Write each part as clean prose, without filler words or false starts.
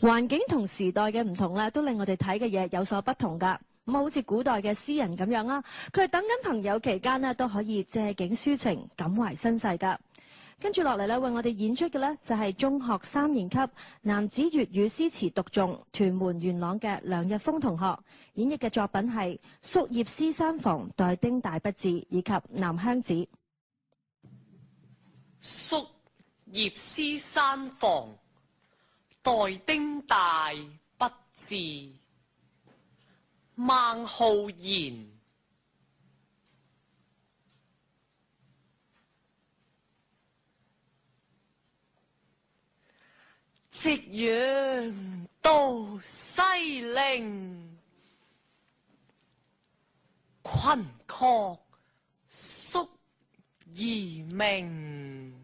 環境同時代嘅唔同咧，都令我哋睇嘅嘢有所不同㗎。咁好似古代嘅詩人咁樣啦，佢係等緊朋友期間呢，都可以借景抒情，感懷身世㗎。跟住落嚟咧，為我哋演出嘅呢，就係中學3年級男子粵語詩詞獨誦屯門元朗嘅梁日峰同學演繹嘅作品係《宿業師山房待丁大不至》以及《南鄉子》。宿業師山房待丁大不至，孟浩然。夕陽到西嶺，群壑宿夷名。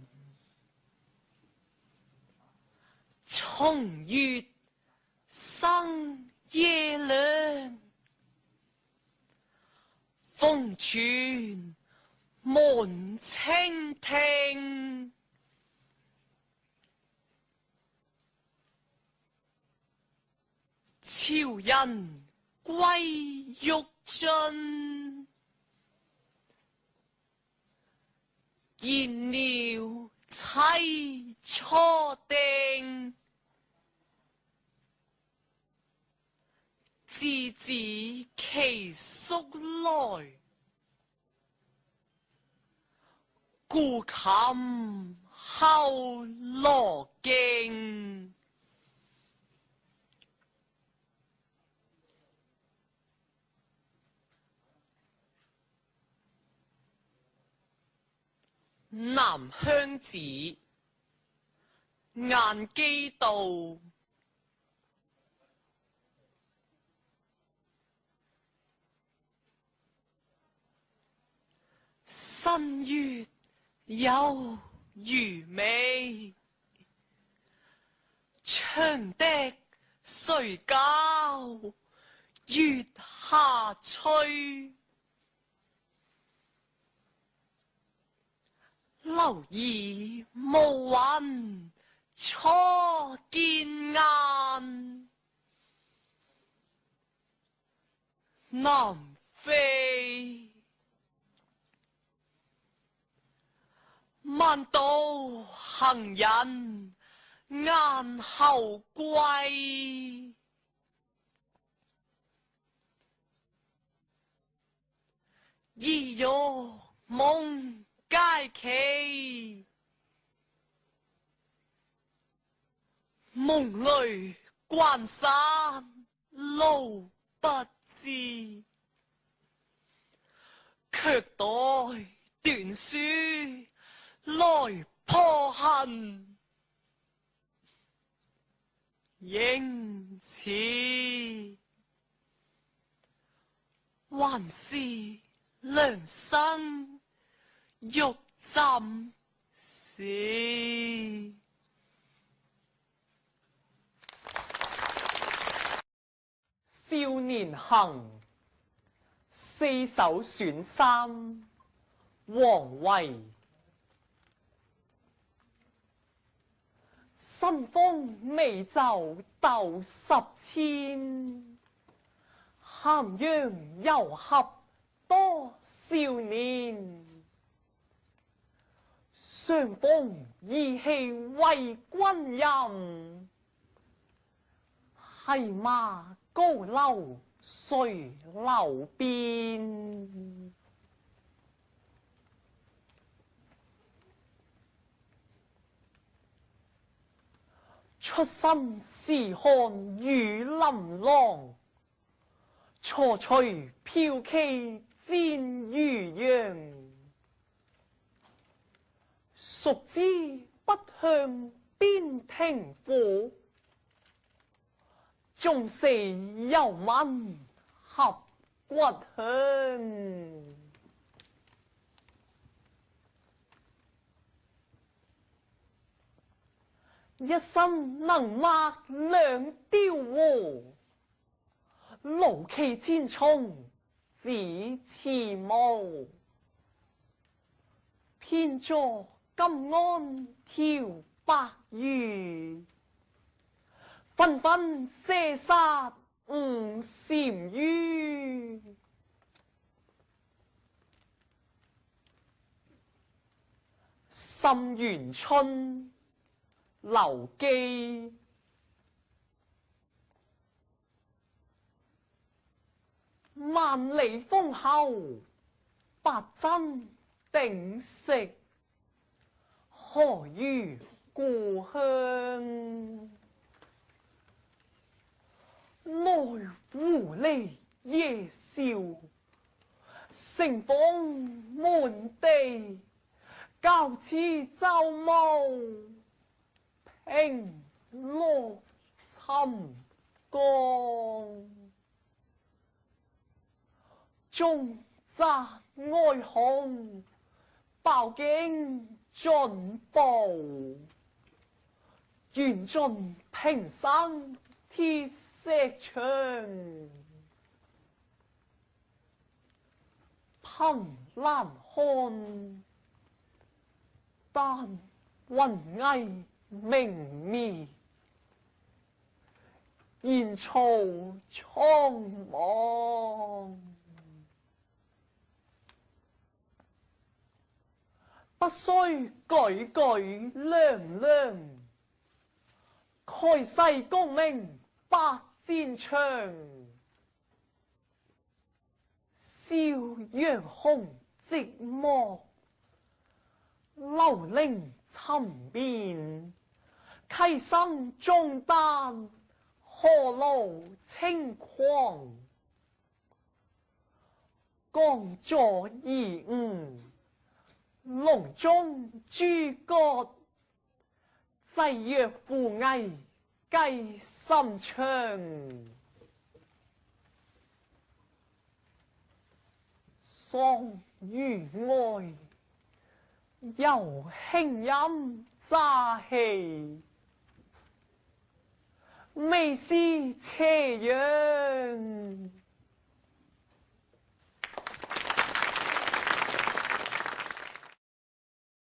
松月生夜涼，風傳滿清聽。潮人歸欲盡，燕鳥棲初定。稚子期宿來，古琴後羅徑。南鄉子，晏幾道。新月有餘美，長笛睡覺月下吹。留意暮雲初見雁，南飛。萬道行人晏後歸，意欲夢佳期。夢裏關山路不知，卻待斷書來破恨。應似還是良生欲浸時。少年行，四首選三，王維。新豐美酒鬥10千，咸陽遊俠多少年。相逢意氣為君飲，繫馬高樓垂柳邊。出身時看羽林郎，錯隨飄騎戰漁陽。孰知不向邊庭火，終死猶聞闔骨香。一生能擘兩雕禾，勞其千重指慈母。偏坐金鞍挑白玉，紛紛射殺吳單于。沁園春·劉基。萬里封侯百爭鼎食，何如故鄉？來胡狸夜笑，乘風滿地，教此奏無平陸沉江。中澤哀鴻，飽經進步，緣盡平生鐵石牆。憑欄看，但雲霓明滅，煙草蒼茫。不須舉舉亮亮，蓋世功名百戰場。笑陽紅寂寞，流零沉邊。溪生重擔，何勞輕狂？江左夷吾，籠中諸葛，濟若扶危計心腸。桑榆外，猶輕飲乍氣，未施斜陽